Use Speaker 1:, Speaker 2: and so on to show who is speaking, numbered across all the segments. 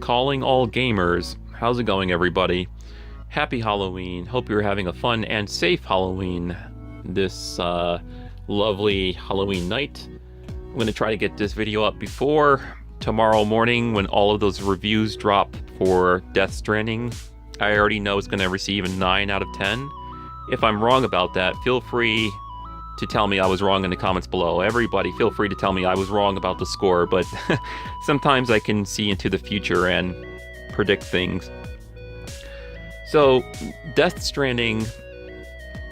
Speaker 1: Calling all gamers. How's it going, everybody? Happy Halloween. Hope you're having a fun and safe Halloween this lovely Halloween night. I'm going to try to get this video up before tomorrow morning when all of those reviews drop for Death Stranding. I already know it's going to receive a 9 out of 10. If I'm wrong about that, feel free to tell me I was wrong in the comments below. Everybody, feel free to tell me I was wrong about the score, but sometimes I can see into the future and predict things. So, Death Stranding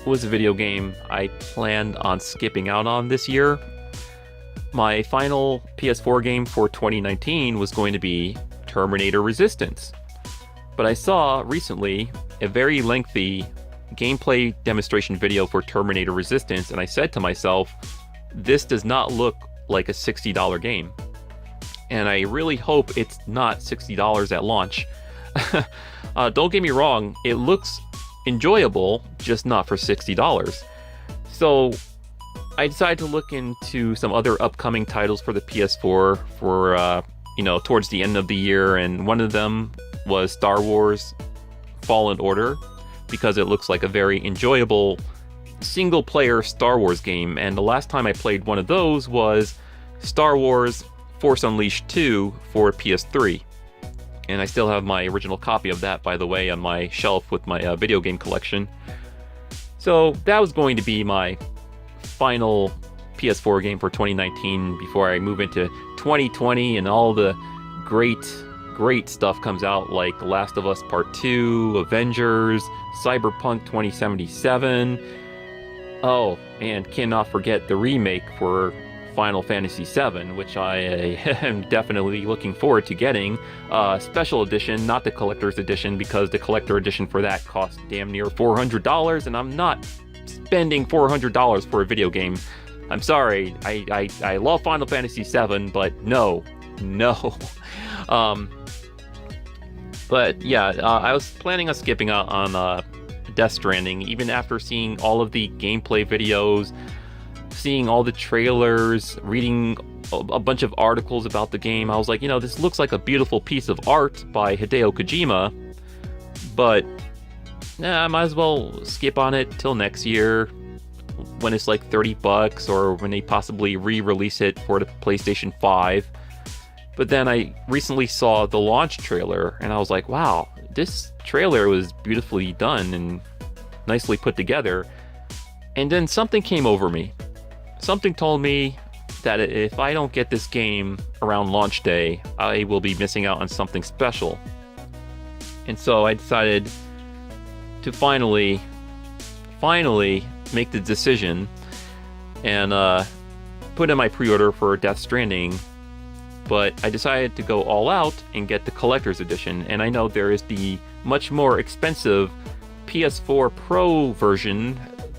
Speaker 1: was a video game I planned on skipping out on this year. My final PS4 game for 2019 was going to be Terminator Resistance. But I saw recently a very lengthy gameplay demonstration video for Terminator Resistance, and I said to myself, this does not look like a $60 game. And I really hope it's not $60 at launch. Don't get me wrong, it looks enjoyable, just not for $60. So I decided to look into some other upcoming titles for the PS4 for, towards the end of the year, and one of them was Star Wars Fallen Order, because it looks like a very enjoyable single-player Star Wars game, and the last time I played one of those was Star Wars Force Unleashed 2 for PS3. And I still have my original copy of that, by the way, on my shelf with my video game collection. So that was going to be my final PS4 game for 2019 before I move into 2020 and all the great stuff comes out, like The Last of Us Part 2, Avengers, Cyberpunk 2077. Oh, and cannot forget the remake for Final Fantasy VII, which I am definitely looking forward to getting. Special edition, not the collector's edition, because the collector edition for that costs damn near $400, and I'm not spending $400 for a video game. I'm sorry, I love Final Fantasy VII, but no. But yeah, I was planning on skipping out on Death Stranding, even after seeing all of the gameplay videos, seeing all the trailers, reading a bunch of articles about the game. I was like, this looks like a beautiful piece of art by Hideo Kojima, but I might as well skip on it till next year when it's like $30, or when they possibly re-release it for the PlayStation 5. But then I recently saw the launch trailer, and I was like, wow, this trailer was beautifully done and nicely put together. And then something came over me. Something told me that if I don't get this game around launch day, I will be missing out on something special. And so I decided to finally make the decision and put in my pre-order for Death Stranding. But I decided to go all out and get the collector's edition. And I know there is the much more expensive PS4 Pro version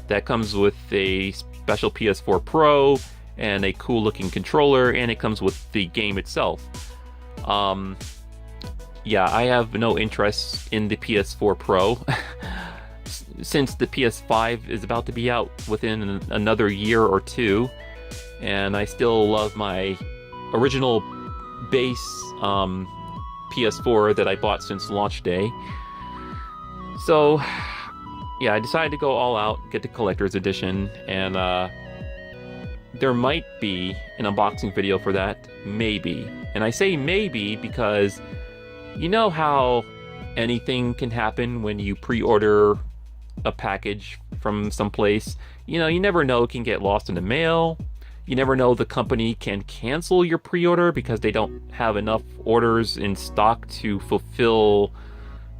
Speaker 1: that comes with a special PS4 Pro and a cool looking controller, and it comes with the game itself. Yeah, I have no interest in the PS4 Pro since the PS5 is about to be out within another year or two, and I still love my original base PS4 that I bought since launch day. So yeah, I decided to go all out, get the collector's edition, and there might be an unboxing video for that, maybe. And I say maybe because you know how anything can happen when you pre-order a package from someplace. You never know, it can get lost in the mail. You never know, the company can cancel your pre-order because they don't have enough orders in stock to fulfill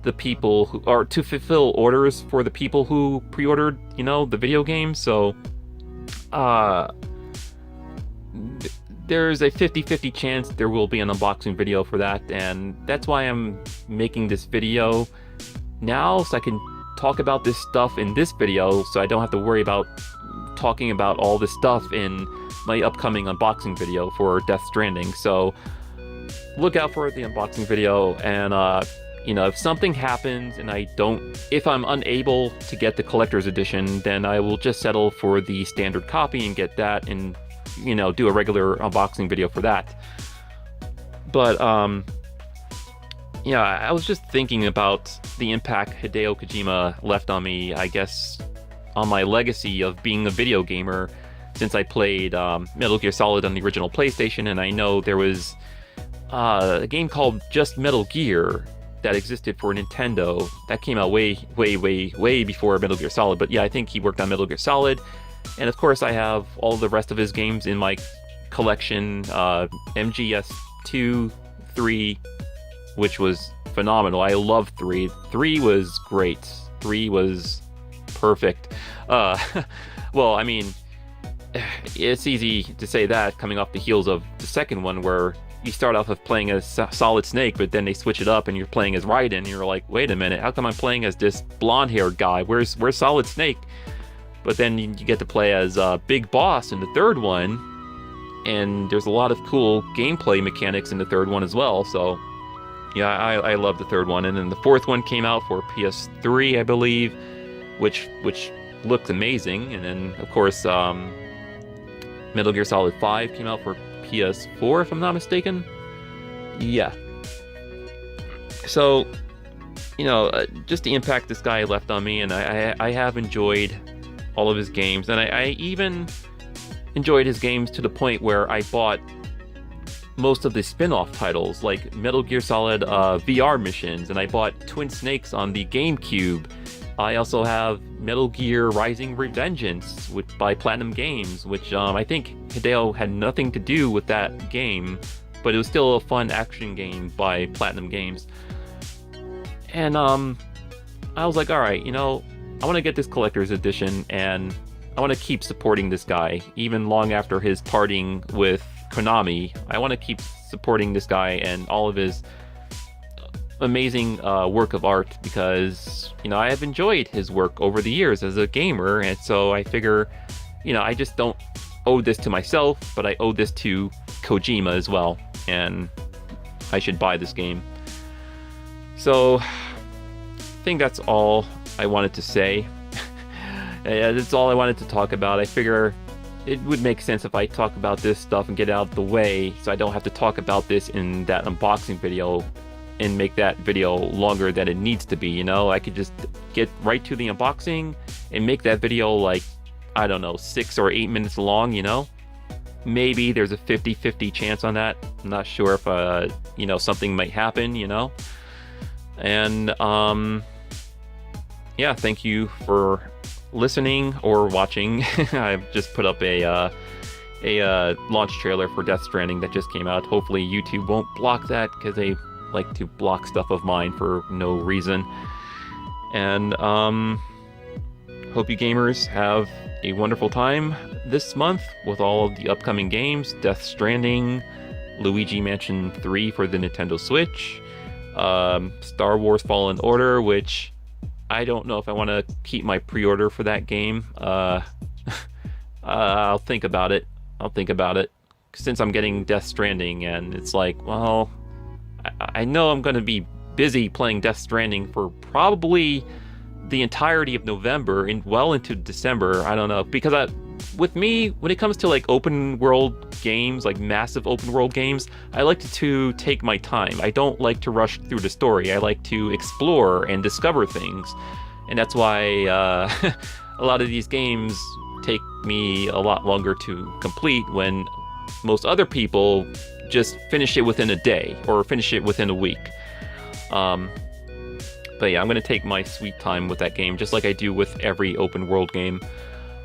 Speaker 1: the people who, or to fulfill orders for the people who pre-ordered, the video game. So, there's a 50-50 chance there will be an unboxing video for that, and that's why I'm making this video now, so I can talk about this stuff in this video, so I don't have to worry about talking about all this stuff in my upcoming unboxing video for Death Stranding. So look out for the unboxing video, and if something happens and if I'm unable to get the collector's edition, then I will just settle for the standard copy and get that, and do a regular unboxing video for that. But Yeah, I was just thinking about the impact Hideo Kojima left on me, I guess, on my legacy of being a video gamer, since I played Metal Gear Solid on the original PlayStation, and I know there was a game called just Metal Gear that existed for Nintendo that came out way, way, way, way before Metal Gear Solid. But yeah, I think he worked on Metal Gear Solid, and of course I have all the rest of his games in my collection, MGS 2, 3, which was phenomenal. I love 3. 3 was great. 3 was perfect. Well, I mean, it's easy to say that coming off the heels of the second one, where you start off with playing as Solid Snake, but then they switch it up and you're playing as Raiden, and you're like, wait a minute, how come I'm playing as this blonde-haired guy? Where's Solid Snake? But then you get to play as Big Boss in the third one, and there's a lot of cool gameplay mechanics in the third one as well. So yeah, I love the third one. And then the fourth one came out for PS3, I believe, which looked amazing. And then, of course, Metal Gear Solid 5 came out for PS4, if I'm not mistaken. Yeah. So, you know, just the impact this guy left on me, and I have enjoyed all of his games. And I even enjoyed his games to the point where I bought most of the spin-off titles, like Metal Gear Solid VR missions, and I bought Twin Snakes on the GameCube. I also have Metal Gear Rising Revengeance by Platinum Games, which I think Hideo had nothing to do with that game, but it was still a fun action game by Platinum Games. And I was like, alright, you know, I want to get this collector's edition, and I want to keep supporting this guy, even long after his parting with Konami. I want to keep supporting this guy and all of his amazing work of art, because, you know, I have enjoyed his work over the years as a gamer, and so I figure, you know, I just don't owe this to myself, but I owe this to Kojima as well, and I should buy this game. So I think that's all I wanted to say. That's all I wanted to talk about. I figure it would make sense if I talk about this stuff and get it out of the way, so I don't have to talk about this in that unboxing video and make that video longer than it needs to be, you know? I could just get right to the unboxing and make that video like, I don't know, 6 or 8 minutes long, you know? Maybe there's a 50-50 chance on that. I'm not sure if, you know, something might happen, you know? And, yeah, thank you for listening or watching. I've just put up a launch trailer for Death Stranding that just came out. Hopefully YouTube won't block that, because they like to block stuff of mine for no reason. And hope you gamers have a wonderful time this month with all of the upcoming games: Death Stranding, Luigi Mansion 3 for the Nintendo Switch, Star Wars Fallen Order, which I don't know if I want to keep my pre-order for that game. I'll think about it. Since I'm getting Death Stranding, and it's like, well, I know I'm going to be busy playing Death Stranding for probably the entirety of November and well into December. I don't know, because with me, when it comes to like open world games, like massive open world games, I like to take my time. I don't like to rush through the story. I like to explore and discover things, and that's why a lot of these games take me a lot longer to complete, when most other people just finish it within a day or finish it within a week. But yeah, I'm going to take my sweet time with that game, just like I do with every open world game.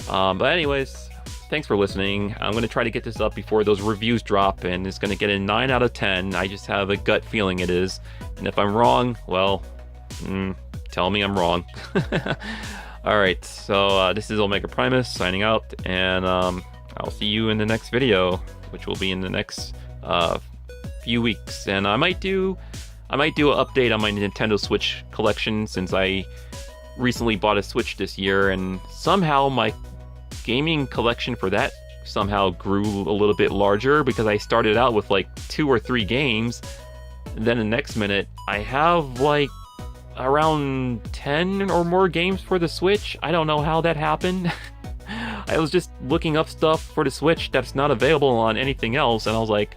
Speaker 1: But anyways, thanks for listening. I'm going to try to get this up before those reviews drop, and it's going to get a 9 out of 10. I just have a gut feeling it is. And if I'm wrong, well, tell me I'm wrong. Alright, so this is Omega Primus signing out, and I'll see you in the next video, which will be in the next few weeks. And I might do an update on my Nintendo Switch collection, since I recently bought a Switch this year, and somehow my gaming collection for that somehow grew a little bit larger, because I started out with like 2 or 3 games, and then the next minute I have like around 10 or more games for the Switch. I don't know how that happened. I was just looking up stuff for the Switch that's not available on anything else, and I was like,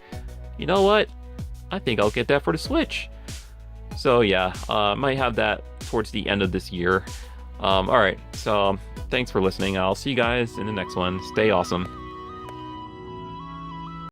Speaker 1: you know what? I think I'll get that for the Switch. So yeah, might have that towards the end of this year. All right, so thanks for listening. I'll see you guys in the next one. Stay awesome.